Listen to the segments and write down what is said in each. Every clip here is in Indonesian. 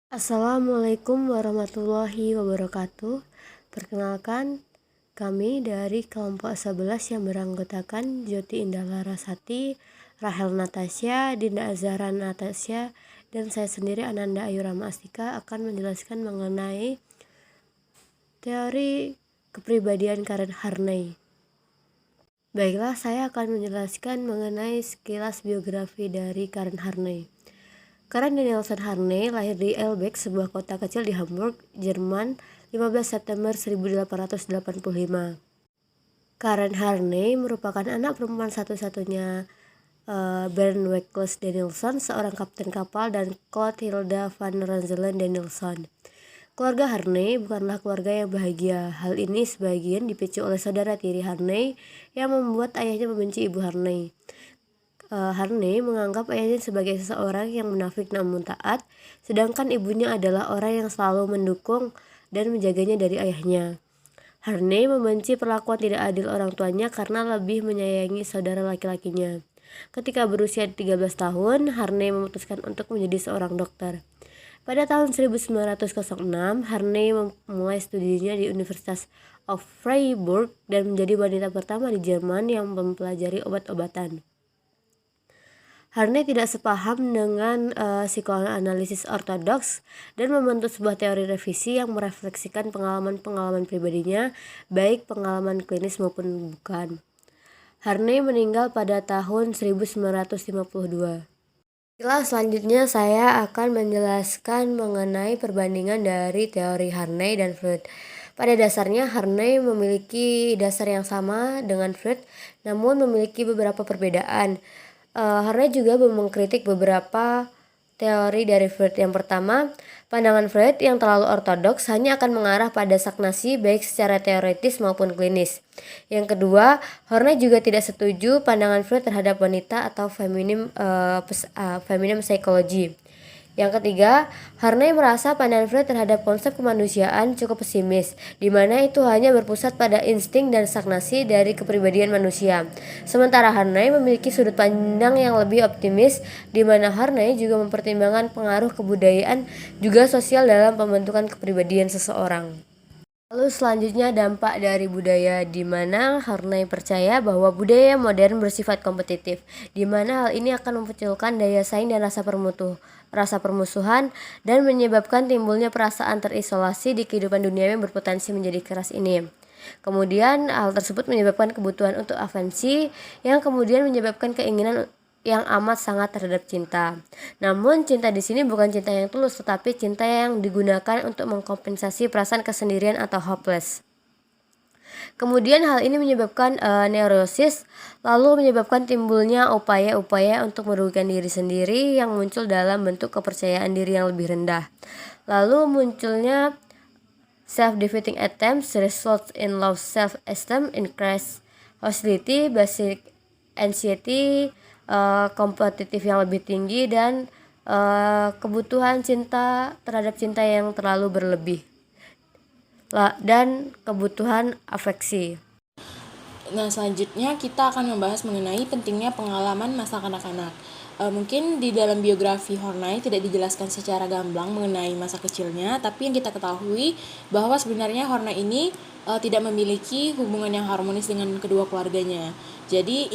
Assalamualaikum warahmatullahi wabarakatuh. Perkenalkan, kami dari kelompok 11 yang beranggotakan Joti Indah Larasati, Rahel Natasya, Dinda Azhara Natasya, dan saya sendiri Ananda Ayu Rama Astika akan menjelaskan mengenai teori kepribadian Karen Harney. Baiklah, saya akan menjelaskan mengenai sekilas biografi dari Karen Harney. Karen Danielson Harney lahir di Elbeck, sebuah kota kecil di Hamburg, Jerman, 15 September 1885. Karen Harney merupakan anak perempuan satu-satunya Bernd Weckles Danielson, seorang kapten kapal, dan Clotilda van Ronselen Danielson. Keluarga Harney bukanlah keluarga yang bahagia. Hal ini sebagian dipicu oleh saudara tiri Harney yang membuat ayahnya membenci ibu Harney. Harney menganggap ayahnya sebagai seseorang yang munafik namun taat, sedangkan ibunya adalah orang yang selalu mendukung dan menjaganya dari ayahnya. Harney membenci perlakuan tidak adil orang tuanya karena lebih menyayangi saudara laki-lakinya. Ketika berusia 13 tahun, Harney memutuskan untuk menjadi seorang dokter. Pada tahun 1906, Harney memulai studinya di Universitas of Freiburg dan menjadi wanita pertama di Jerman yang mempelajari obat-obatan. Harney tidak sepaham dengan psikoanalisis ortodoks dan membentuk sebuah teori revisi yang merefleksikan pengalaman-pengalaman pribadinya, baik pengalaman klinis maupun bukan. Harney meninggal pada tahun 1952. Selanjutnya saya akan menjelaskan mengenai perbandingan dari teori Harney dan Freud. Pada dasarnya Harney memiliki dasar yang sama dengan Freud, namun memiliki beberapa perbedaan. Harney juga mengkritik beberapa teori dari Freud. Yang pertama, pandangan Freud yang terlalu ortodoks hanya akan mengarah pada stagnasi baik secara teoritis maupun klinis. Yang kedua, Harney juga tidak setuju pandangan Freud terhadap wanita atau feminim psychology. Yang ketiga, Harney merasa pandangan Freud terhadap konsep kemanusiaan cukup pesimis, di mana itu hanya berpusat pada insting dan stagnasi dari kepribadian manusia. Sementara Harney memiliki sudut pandang yang lebih optimis, di mana Harney juga mempertimbangkan pengaruh kebudayaan juga sosial dalam pembentukan kepribadian seseorang. Lalu selanjutnya dampak dari budaya, di mana Harney percaya bahwa budaya modern bersifat kompetitif, di mana hal ini akan memunculkan daya saing dan rasa permusuhan dan menyebabkan timbulnya perasaan terisolasi di kehidupan duniawi yang berpotensi menjadi keras ini. Kemudian hal tersebut menyebabkan kebutuhan untuk avansi yang kemudian menyebabkan keinginan yang amat sangat terhadap cinta. Namun cinta di sini bukan cinta yang tulus, tetapi cinta yang digunakan untuk mengkompensasi perasaan kesendirian atau hopeless. Kemudian hal ini menyebabkan neurosis, lalu menyebabkan timbulnya upaya-upaya untuk merugikan diri sendiri yang muncul dalam bentuk kepercayaan diri yang lebih rendah. Lalu munculnya self-defeating attempts result in low self-esteem, increased hostility, basic anxiety, kompetitif yang lebih tinggi, dan kebutuhan cinta terhadap cinta yang terlalu berlebih, dan kebutuhan afeksi. Nah, selanjutnya kita akan membahas mengenai pentingnya pengalaman masa kanak-kanak. Mungkin di dalam biografi Harney tidak dijelaskan secara gamblang mengenai masa kecilnya, tapi yang kita ketahui bahwa sebenarnya Harney ini tidak memiliki hubungan yang harmonis dengan kedua keluarganya. Jadi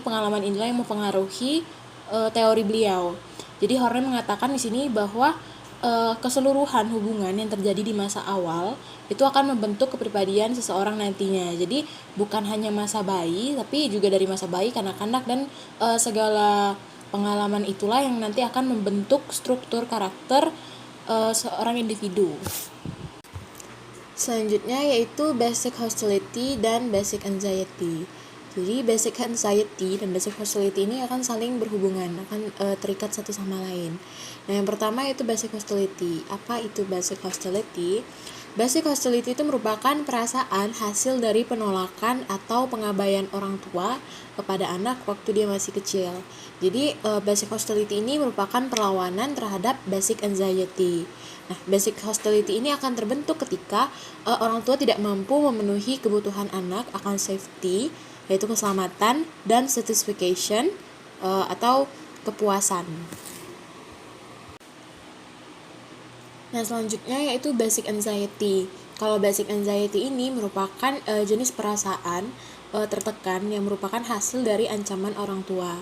pengalaman inilah yang mempengaruhi teori beliau. Jadi Harney mengatakan di sini bahwa keseluruhan hubungan yang terjadi di masa awal itu akan membentuk kepribadian seseorang nantinya. Jadi bukan hanya masa bayi, tapi juga dari masa bayi, kanak-kanak, dan segala pengalaman itulah yang nanti akan membentuk struktur karakter seorang individu. Selanjutnya yaitu basic hostility dan basic anxiety. Jadi basic anxiety dan basic hostility ini akan saling berhubungan, akan terikat satu sama lain. Nah, yang pertama itu basic hostility. Apa itu basic hostility? Basic hostility itu merupakan perasaan hasil dari penolakan atau pengabaian orang tua kepada anak waktu dia masih kecil. Jadi basic hostility ini merupakan perlawanan terhadap basic anxiety. Nah, basic hostility ini akan terbentuk ketika orang tua tidak mampu memenuhi kebutuhan anak akan safety, yaitu keselamatan, dan satisfaction atau kepuasan. Nah, selanjutnya yaitu basic anxiety. Kalau basic anxiety ini merupakan jenis perasaan tertekan yang merupakan hasil dari ancaman orang tua.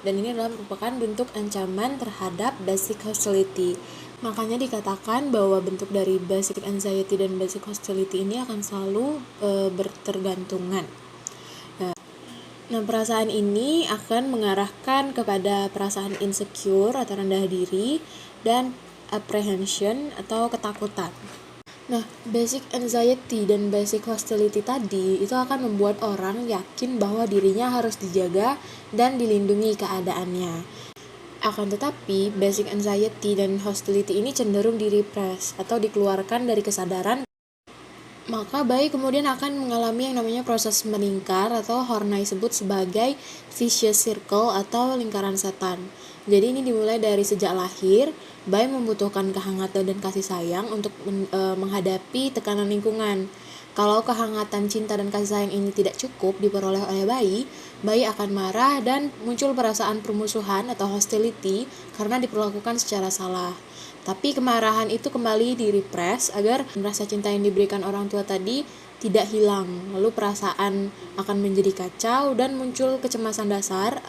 Dan ini adalah merupakan bentuk ancaman terhadap basic hostility. Makanya dikatakan bahwa bentuk dari basic anxiety dan basic hostility ini akan selalu bertergantungan. Nah, perasaan ini akan mengarahkan kepada perasaan insecure atau rendah diri dan apprehension atau ketakutan. Nah, basic anxiety dan basic hostility tadi itu akan membuat orang yakin bahwa dirinya harus dijaga dan dilindungi keadaannya. Akan tetapi, basic anxiety dan hostility ini cenderung direpress atau dikeluarkan dari kesadaran. Maka bayi kemudian akan mengalami yang namanya proses meningkar atau Horney sebut sebagai vicious circle atau lingkaran setan. Jadi ini dimulai dari sejak lahir, bayi membutuhkan kehangatan dan kasih sayang untuk menghadapi tekanan lingkungan. Kalau kehangatan, cinta, dan kasih sayang ini tidak cukup diperoleh oleh bayi, bayi akan marah dan muncul perasaan permusuhan atau hostility karena diperlakukan secara salah. Tapi kemarahan itu kembali direpress agar rasa cinta yang diberikan orang tua tadi tidak hilang. Lalu perasaan akan menjadi kacau dan muncul kecemasan dasar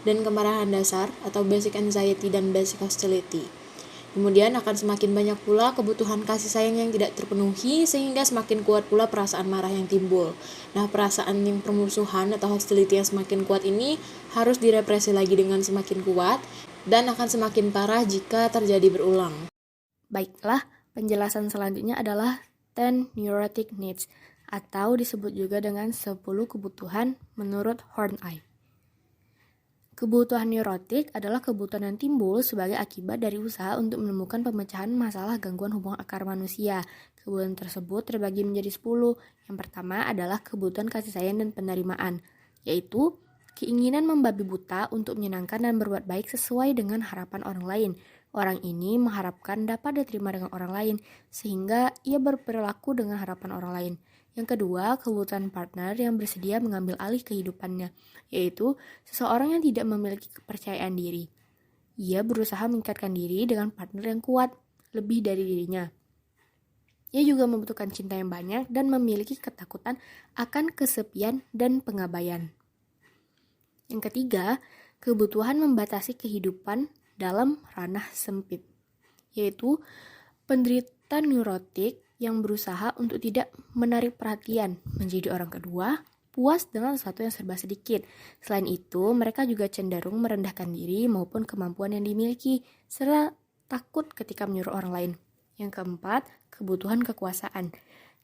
dan kemarahan dasar atau basic anxiety dan basic hostility. Kemudian akan semakin banyak pula kebutuhan kasih sayang yang tidak terpenuhi sehingga semakin kuat pula perasaan marah yang timbul. Nah, perasaan yang permusuhan atau hostility yang semakin kuat ini harus direpresi lagi dengan semakin kuat dan akan semakin parah jika terjadi berulang. Baiklah, penjelasan selanjutnya adalah 10 neurotic needs atau disebut juga dengan 10 kebutuhan menurut Horney. Kebutuhan neurotik adalah kebutuhan yang timbul sebagai akibat dari usaha untuk menemukan pemecahan masalah gangguan hubungan akar manusia. Kebutuhan tersebut terbagi menjadi 10. Yang pertama adalah kebutuhan kasih sayang dan penerimaan, yaitu keinginan membabi buta untuk menyenangkan dan berbuat baik sesuai dengan harapan orang lain. Orang ini mengharapkan dapat diterima dengan orang lain, sehingga ia berperilaku dengan harapan orang lain. Yang kedua, kebutuhan partner yang bersedia mengambil alih kehidupannya, yaitu seseorang yang tidak memiliki kepercayaan diri. Ia berusaha meningkatkan diri dengan partner yang kuat, lebih dari dirinya. Ia juga membutuhkan cinta yang banyak dan memiliki ketakutan akan kesepian dan pengabaian. Yang ketiga, kebutuhan membatasi kehidupan dalam ranah sempit, yaitu penderita neurotik yang berusaha untuk tidak menarik perhatian, menjadi orang kedua, puas dengan sesuatu yang serba sedikit. Selain itu, mereka juga cenderung merendahkan diri maupun kemampuan yang dimiliki, serta takut ketika menyuruh orang lain. Yang keempat, kebutuhan kekuasaan,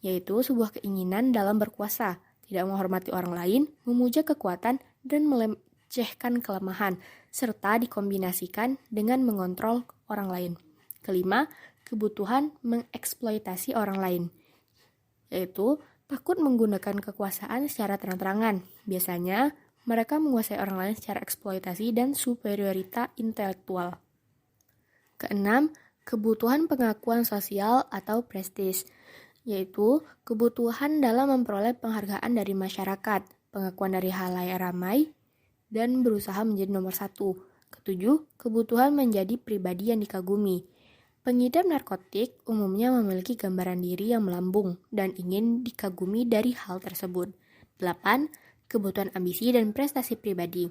yaitu sebuah keinginan dalam berkuasa, tidak menghormati orang lain, memuja kekuatan, dan melecehkan kelemahan, serta dikombinasikan dengan mengontrol orang lain. Kelima, kebutuhan mengeksploitasi orang lain, yaitu takut menggunakan kekuasaan secara terang-terangan. Biasanya, mereka menguasai orang lain secara eksploitasi dan superioritas intelektual. Keenam, kebutuhan pengakuan sosial atau prestis, yaitu kebutuhan dalam memperoleh penghargaan dari masyarakat, pengakuan dari halayak ramai, dan berusaha menjadi nomor satu. Ketujuh, kebutuhan menjadi pribadi yang dikagumi. Pengidap narkotik umumnya memiliki gambaran diri yang melambung dan ingin dikagumi dari hal tersebut. 8. Kebutuhan ambisi dan prestasi pribadi.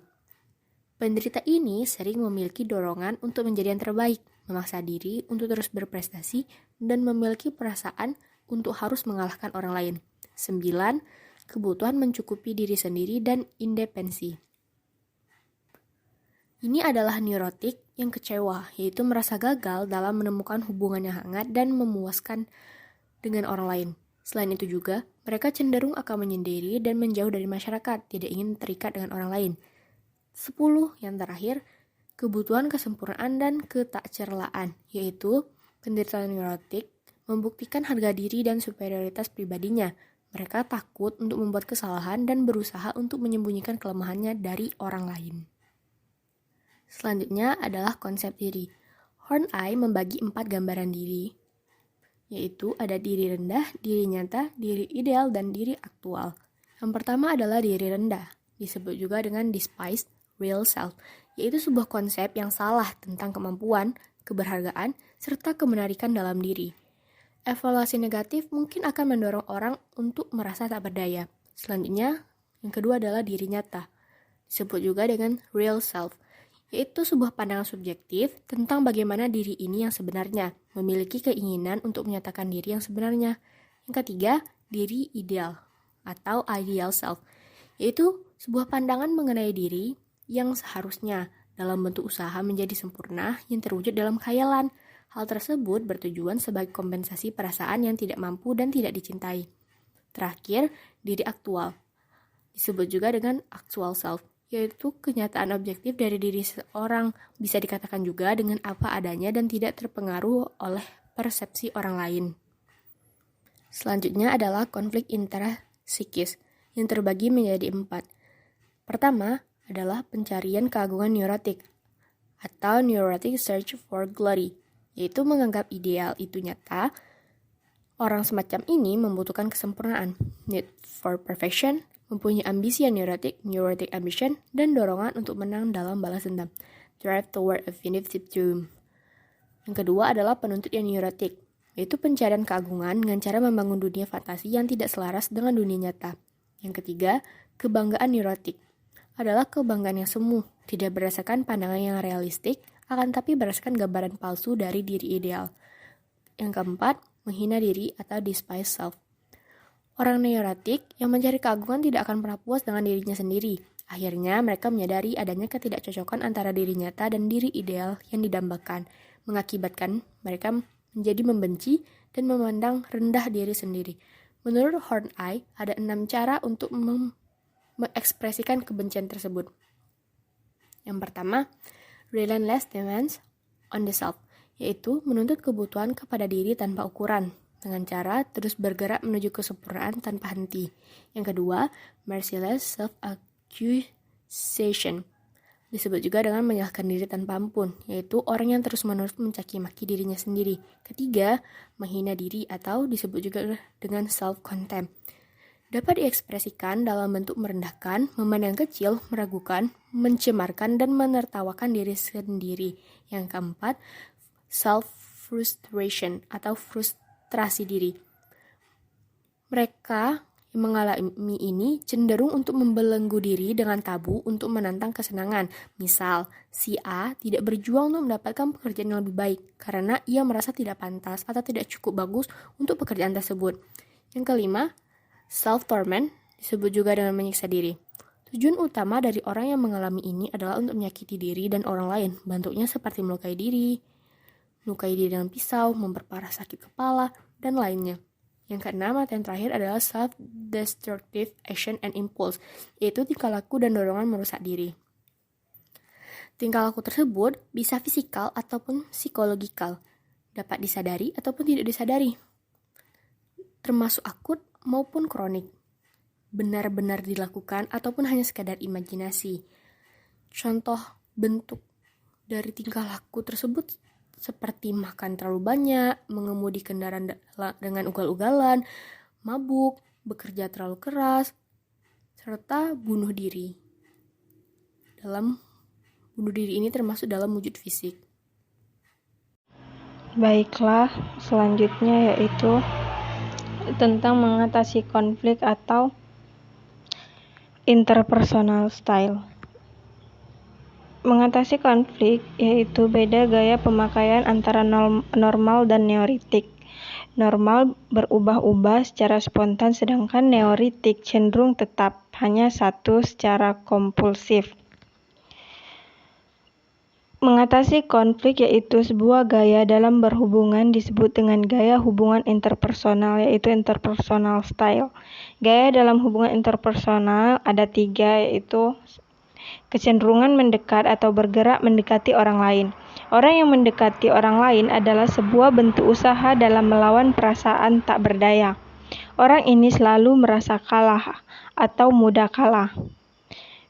Penderita ini sering memiliki dorongan untuk menjadi yang terbaik, memaksa diri untuk terus berprestasi, dan memiliki perasaan untuk harus mengalahkan orang lain. 9. Kebutuhan mencukupi diri sendiri dan independensi. Ini adalah neurotik yang kecewa, yaitu merasa gagal dalam menemukan hubungan yang hangat dan memuaskan dengan orang lain. Selain itu juga, mereka cenderung akan menyendiri dan menjauh dari masyarakat, tidak ingin terikat dengan orang lain. 10. Yang terakhir, kebutuhan kesempurnaan dan ketakcerlaan, yaitu penderita neurotik membuktikan harga diri dan superioritas pribadinya. Mereka takut untuk membuat kesalahan dan berusaha untuk menyembunyikan kelemahannya dari orang lain. Selanjutnya adalah konsep diri. Horney membagi 4 gambaran diri, yaitu ada diri rendah, diri nyata, diri ideal, dan diri aktual. Yang pertama adalah diri rendah, disebut juga dengan despised real self, yaitu sebuah konsep yang salah tentang kemampuan, keberhargaan, serta kemenarikan dalam diri. Evaluasi negatif mungkin akan mendorong orang untuk merasa tak berdaya. Selanjutnya, yang kedua adalah diri nyata. Disebut juga dengan real self, yaitu sebuah pandangan subjektif tentang bagaimana diri ini yang sebenarnya, memiliki keinginan untuk menyatakan diri yang sebenarnya. Yang ketiga, diri ideal atau ideal self, yaitu sebuah pandangan mengenai diri yang seharusnya dalam bentuk usaha menjadi sempurna yang terwujud dalam khayalan. Hal tersebut bertujuan sebagai kompensasi perasaan yang tidak mampu dan tidak dicintai. Terakhir, diri aktual. Disebut juga dengan actual self, yaitu kenyataan objektif dari diri seorang, bisa dikatakan juga dengan apa adanya dan tidak terpengaruh oleh persepsi orang lain. Selanjutnya adalah konflik intrapsikis yang terbagi menjadi 4. Pertama adalah pencarian keagungan neurotik atau neurotic search for glory, yaitu menganggap ideal itu nyata. Orang semacam ini membutuhkan kesempurnaan, need for perfection, mempunyai ambisi yang neurotic ambition, dan dorongan untuk menang dalam balas dendam, drive toward a vindictive doom. Yang kedua adalah penuntut yang neurotik, yaitu pencarian keagungan dengan cara membangun dunia fantasi yang tidak selaras dengan dunia nyata. Yang ketiga, kebanggaan neurotik adalah kebanggaan yang semu, tidak berdasarkan pandangan yang realistik, akan tapi berdasarkan gambaran palsu dari diri ideal. Yang keempat, menghina diri atau despise self. Orang neurotik yang mencari keagungan tidak akan pernah puas dengan dirinya sendiri. Akhirnya mereka menyadari adanya ketidakcocokan antara diri nyata dan diri ideal yang didambakan, mengakibatkan mereka menjadi membenci dan memandang rendah diri sendiri. Menurut Horney, ada 6 cara untuk mengekspresikan kebencian tersebut. Yang pertama, relentless demands on the self, yaitu menuntut kebutuhan kepada diri tanpa ukuran, dengan cara terus bergerak menuju kesempurnaan tanpa henti. Yang kedua, merciless self-accusation, disebut juga dengan menyalahkan diri tanpa ampun, yaitu orang yang terus-menerus mencaci maki dirinya sendiri. Ketiga, menghina diri atau disebut juga dengan self-contempt. Dapat diekspresikan dalam bentuk merendahkan, memandang kecil, meragukan, mencemarkan, dan menertawakan diri sendiri. Yang keempat, self-frustration atau frustrasi diri. Mereka yang mengalami ini cenderung untuk membelenggu diri dengan tabu untuk menantang kesenangan. Misal, si A tidak berjuang untuk mendapatkan pekerjaan yang lebih baik karena ia merasa tidak pantas atau tidak cukup bagus untuk pekerjaan tersebut. Yang kelima, self-torment, disebut juga dengan menyiksa diri. Tujuan utama dari orang yang mengalami ini adalah untuk menyakiti diri dan orang lain. Bentuknya seperti melukai diri dengan pisau, memperparah sakit kepala, dan lainnya. Yang keenam atau yang terakhir adalah self-destructive action and impulse, yaitu tingkah laku dan dorongan merusak diri. Tingkah laku tersebut bisa fisikal ataupun psikologikal, dapat disadari ataupun tidak disadari, termasuk akut maupun kronik, benar-benar dilakukan ataupun hanya sekadar imajinasi. Contoh bentuk dari tingkah laku tersebut seperti makan terlalu banyak, mengemudi kendaraan dengan ugal-ugalan, mabuk, bekerja terlalu keras, serta bunuh diri. Dalam bunuh diri ini termasuk dalam wujud fisik. Baiklah, selanjutnya yaitu tentang mengatasi konflik atau interpersonal style. Mengatasi konflik yaitu beda gaya pemakaian antara normal dan neoritik. Normal berubah-ubah secara spontan, sedangkan neoritik cenderung tetap, hanya satu secara kompulsif. Mengatasi konflik yaitu sebuah gaya dalam berhubungan disebut dengan gaya hubungan interpersonal, yaitu interpersonal style. Gaya dalam hubungan interpersonal ada 3, yaitu kecenderungan mendekat atau bergerak mendekati orang lain. Orang yang mendekati orang lain adalah sebuah bentuk usaha dalam melawan perasaan tak berdaya. Orang ini selalu merasa kalah atau mudah kalah.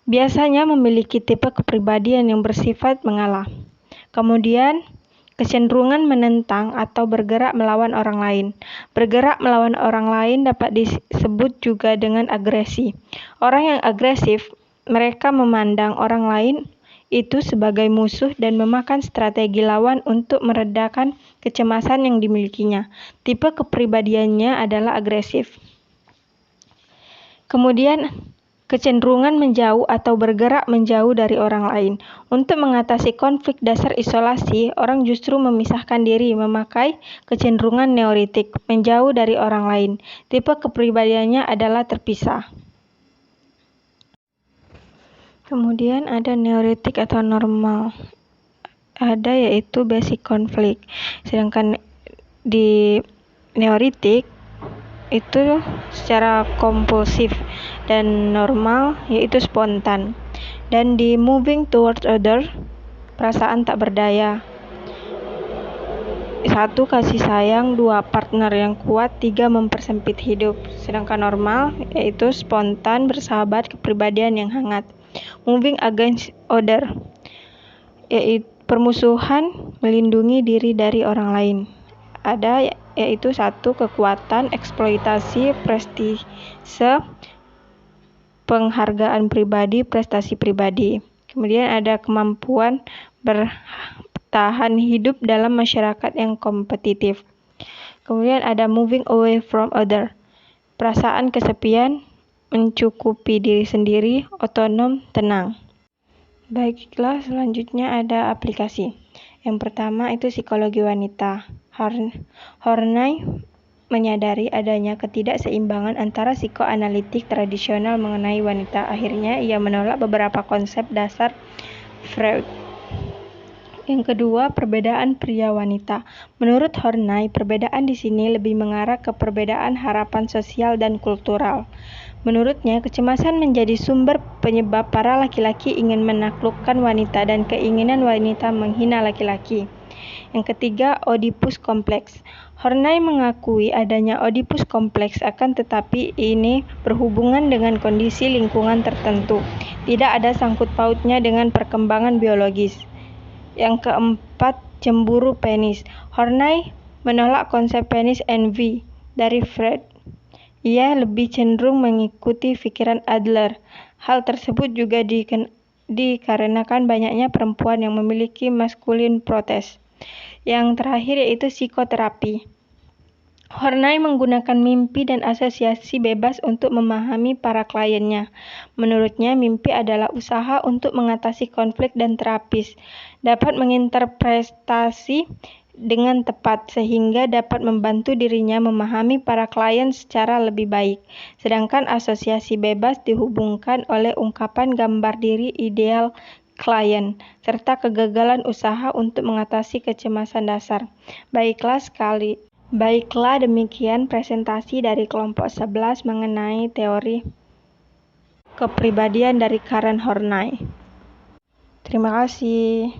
Biasanya memiliki tipe kepribadian yang bersifat mengalah. Kemudian, kecenderungan menentang atau bergerak melawan orang lain. Bergerak melawan orang lain dapat disebut juga dengan agresi. Orang yang agresif, mereka memandang orang lain itu sebagai musuh dan memakan strategi lawan untuk meredakan kecemasan yang dimilikinya. Tipe kepribadiannya adalah agresif. Kemudian, kecenderungan menjauh atau bergerak menjauh dari orang lain. Untuk mengatasi konflik dasar isolasi, orang justru memisahkan diri, memakai kecenderungan neurotik, menjauh dari orang lain. Tipe kepribadiannya adalah terpisah. Kemudian ada neurotik atau normal. Ada yaitu basic conflict. Sedangkan di neurotik itu secara kompulsif dan normal yaitu spontan. Dan di moving towards other, perasaan tak berdaya. 1. Kasih sayang, 2. Partner yang kuat, 3. Mempersempit hidup. Sedangkan normal yaitu spontan, bersahabat, kepribadian yang hangat. Moving against other yaitu permusuhan, melindungi diri dari orang lain. Ada yaitu 1. Kekuatan, eksploitasi, prestise, penghargaan pribadi, prestasi pribadi. Kemudian ada kemampuan bertahan hidup dalam masyarakat yang kompetitif. Kemudian ada moving away from other, perasaan kesepian, mencukupi diri sendiri, otonom, tenang. Baiklah, selanjutnya ada aplikasi. Yang pertama itu psikologi wanita. Horney menyadari adanya ketidakseimbangan antara psikoanalitik tradisional mengenai wanita. Akhirnya, ia menolak beberapa konsep dasar Freud. Yang kedua, perbedaan pria-wanita. Menurut Horney, perbedaan di sini lebih mengarah ke perbedaan harapan sosial dan kultural. Menurutnya, kecemasan menjadi sumber penyebab para laki-laki ingin menaklukkan wanita dan keinginan wanita menghina laki-laki. Yang ketiga, Oedipus kompleks. Horney mengakui adanya Oedipus kompleks, akan tetapi ini berhubungan dengan kondisi lingkungan tertentu. Tidak ada sangkut pautnya dengan perkembangan biologis. Yang keempat, cemburu penis. Horney menolak konsep penis envy dari Freud. Ia lebih cenderung mengikuti pikiran Adler. Hal tersebut juga dikarenakan banyaknya perempuan yang memiliki maskulin protes. Yang terakhir yaitu psikoterapi. Horney menggunakan mimpi dan asosiasi bebas untuk memahami para kliennya. Menurutnya, mimpi adalah usaha untuk mengatasi konflik dan terapis, dapat menginterpretasi dengan tepat sehingga dapat membantu dirinya memahami para klien secara lebih baik. Sedangkan asosiasi bebas dihubungkan oleh ungkapan gambar diri ideal klien serta kegagalan usaha untuk mengatasi kecemasan dasar. Baiklah, demikian presentasi dari kelompok 11 mengenai teori kepribadian dari Karen Horney. Terima kasih.